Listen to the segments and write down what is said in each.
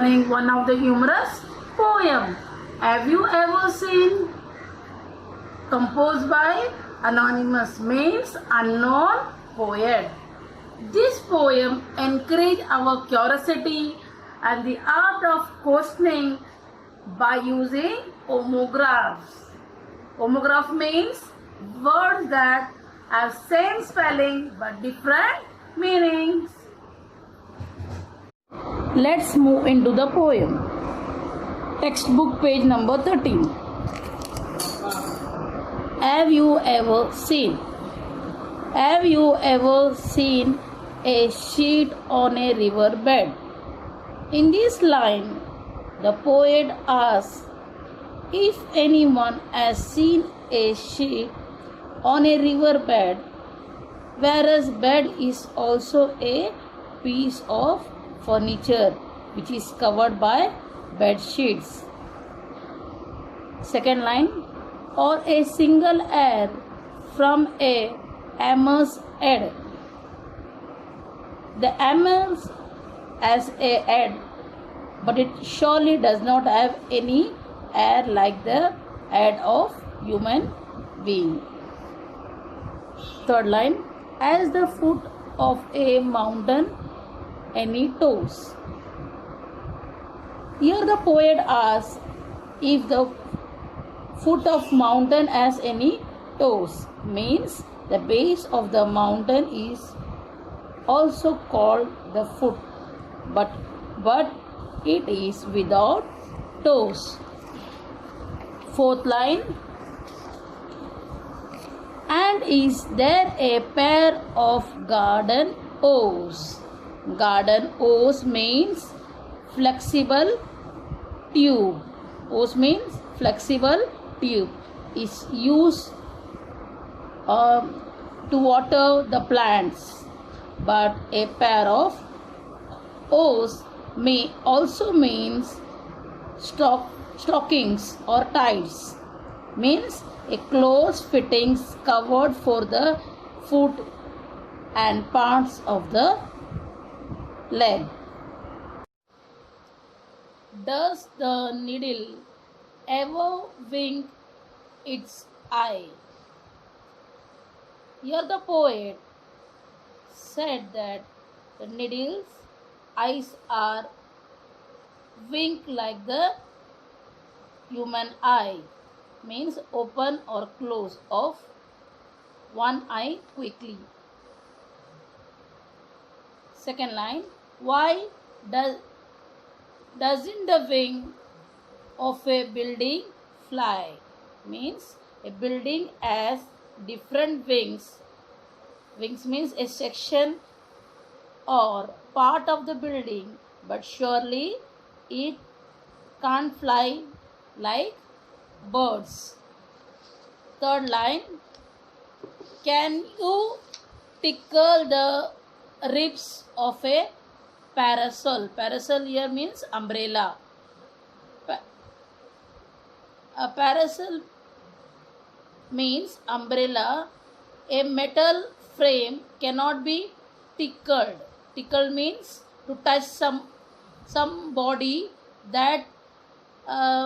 listening one of the humorous poem. Have you ever seen? Composed by anonymous means unknown poet. This poem encourages our curiosity and the art of questioning by using homographs. Homograph means words that have same spelling but different meanings. Let's move into the poem. Textbook page number 13. Have you ever seen? Have you ever seen a sheet on a river bed? In this line, the poet asks if anyone has seen a sheet on a river bed, whereas bed is also a piece of furniture which is covered by bed sheets. Second line, or a single hair from a hammer's head. The hammer has a head, but it surely does not have any hair like the head of human being. Third line, as the foot of a mountain any toes. Here the poet asks if the foot of mountain has any toes, means the base of the mountain is also called the foot, but it is without toes. Fourth line, and is there a pair of garden oars? Garden oars means flexible tube. Oars means flexible tube is used to water the plants, but a pair of oars may also means stockings or tights, means a close fittings covered for the foot and parts of the leg. Does the needle ever wink its eye? Here the poet said that the needle's eyes are wink like the human eye, means open or close of one eye quickly. Second line, why doesn't the wing of a building fly? Means a building has different wings. Wings means a section or part of the building, but surely it can't fly like birds. Third line, can you tickle the ribs of a parasol? Parasol here means umbrella. A parasol means umbrella. A metal frame cannot be tickled. Tickled means to touch some body that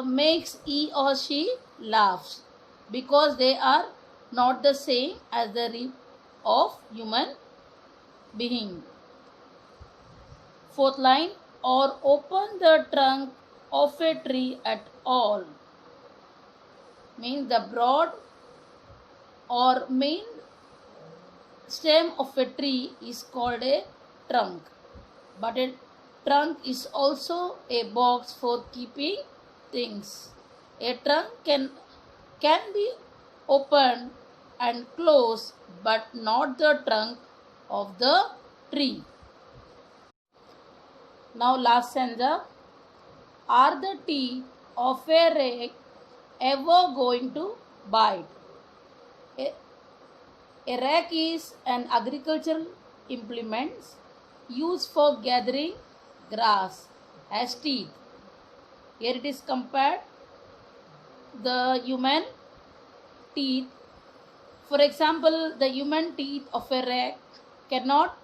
makes he or she laughs, because they are not the same as the rib of human being. Fourth line, or open the trunk of a tree at all, means the broad or main stem of a tree is called a trunk, but a trunk is also a box for keeping things. A trunk can be opened and closed, but not the trunk of the tree. Now last stanza, are the teeth of a rake ever going to bite? A rake is an agricultural implement used for gathering grass as teeth. Here it is compared the human teeth. For example, the human teeth of a rake cannot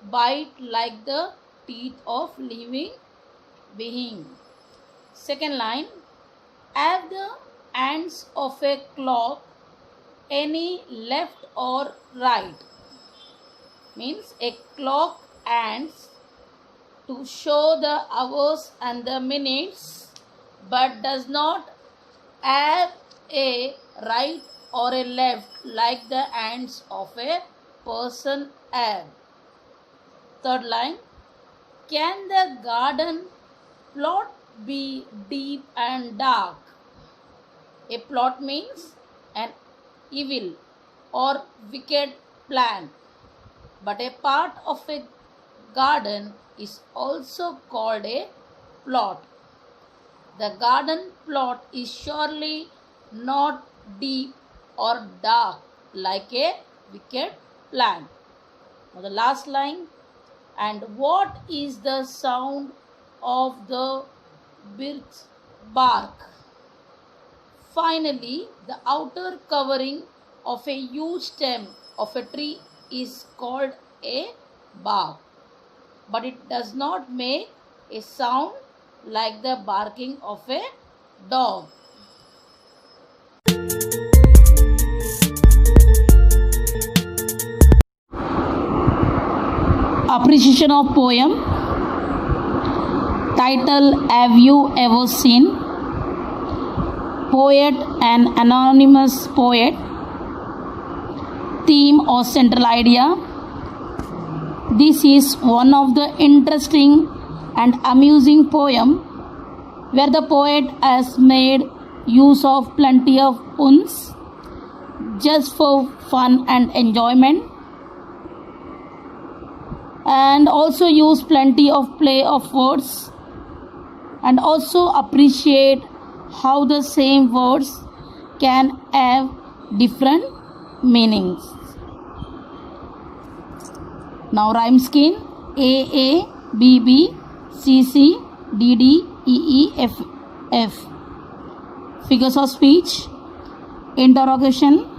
bite like the teeth of living being. Second line, have the ends of a clock any left or right? Means a clock ends to show the hours and the minutes, but does not have a right or a left like the ends of a person have. Third line, can the garden plot be deep and dark? A plot means an evil or wicked plan, but a part of a garden is also called a plot. The garden plot is surely not deep or dark like a wicked plan. Now the last line, and what is the sound of the birch bark? Finally, the outer covering of a huge stem of a tree is called a bark, but it does not make a sound like the barking of a dog. Appreciation of poem. Title, Have You Ever Seen? Poet, an anonymous poet. Theme or central idea. This is one of the interesting and amusing poem where the poet has made use of plenty of puns just for fun and enjoyment, and also use plenty of play of words, and also appreciate how the same words can have different meanings. Now rhyme scheme: A A, B B, C C, D D, E E, F F. Figures of speech. Interrogation.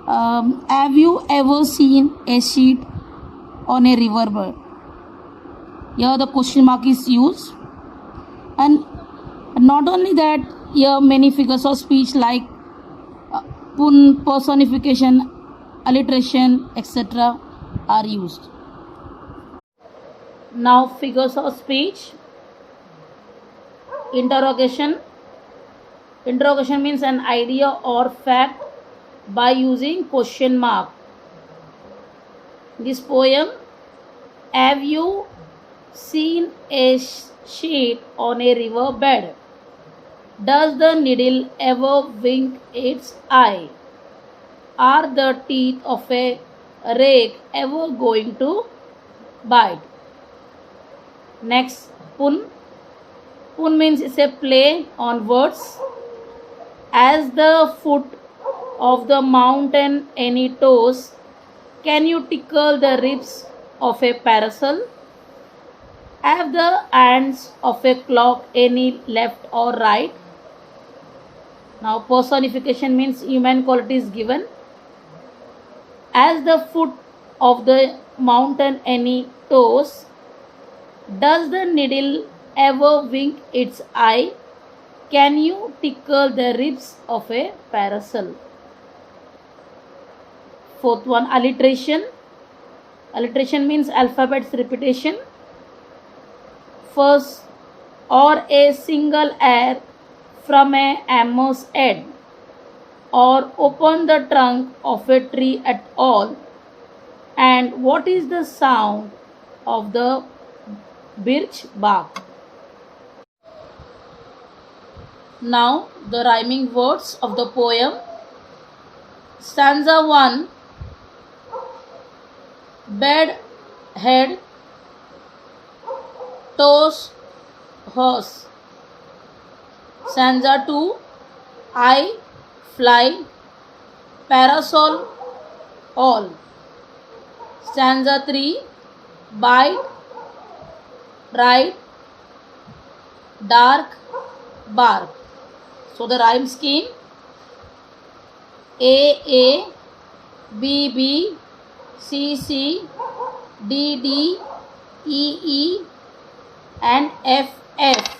Have you ever seen a sheet on a riverbed? Here the question mark is used. And not only that, here many figures of speech like pun, personification, alliteration, etc. are used. Now figures of speech. Interrogation. Interrogation means an idea or fact by using question mark. This poem, have you seen a sheet on a river bed? Does the needle ever wink its eye? Are the teeth of a rake ever going to bite? Next, pun. Pun means it's a play on words. As the foot of the mountain any toes, can you tickle the ribs of a parasol? Have the hands of a clock any left or right? Now personification means human qualities given. As the foot of the mountain any toes, does the needle ever wink its eye? Can you tickle the ribs of a parasol? Fourth one, alliteration. Alliteration means alphabet's repetition. First, or a single hair from a hammer's head, or open the trunk of a tree at all. And what is the sound of the birch bark? Now the rhyming words of the poem. Stanza 1, bed, head, toes, horse. Stanza 2, I, fly, parasol, all. Stanza 3, bite, ride, dark, bark. So the rhyme scheme: A, B, B, C, C, D, D, E, E, and FF.